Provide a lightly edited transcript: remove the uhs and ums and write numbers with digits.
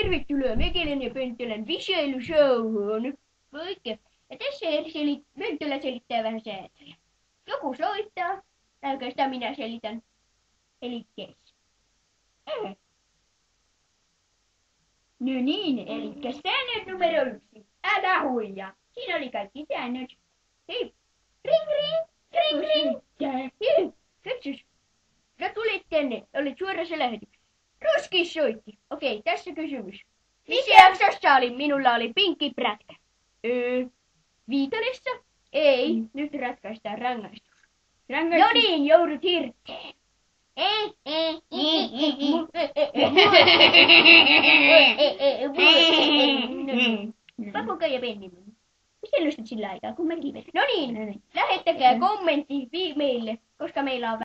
Tervetuloa Mäkelän ja Pöntölän visailushowhun. Moikka. Ja tässä Pönttölä selittää vähän sääntöjä. Joku soittaa, tai oikeastaan minä selitän. Elikkees. No niin, elikkäs säännöt numero 1. Älä huijaa. Siinä oli kaikki säännöt. Hei, ring ring, ring ring. Katsos. Sä tulit tänne, olet suorassa lähetyksessä. Ruskis soitti. Okei, tässä kysymys. Missä jaksossa minulla oli pinkki prätkä? Viitolissa? Ei, nyt ratkaistaan rangaistus. No niin, joudut hirtteen. Papukai ja Benjamin. Mitä lystit sillä aikaa, kun mä kiven? No niin, lähettäkää kommentti meille, koska meillä on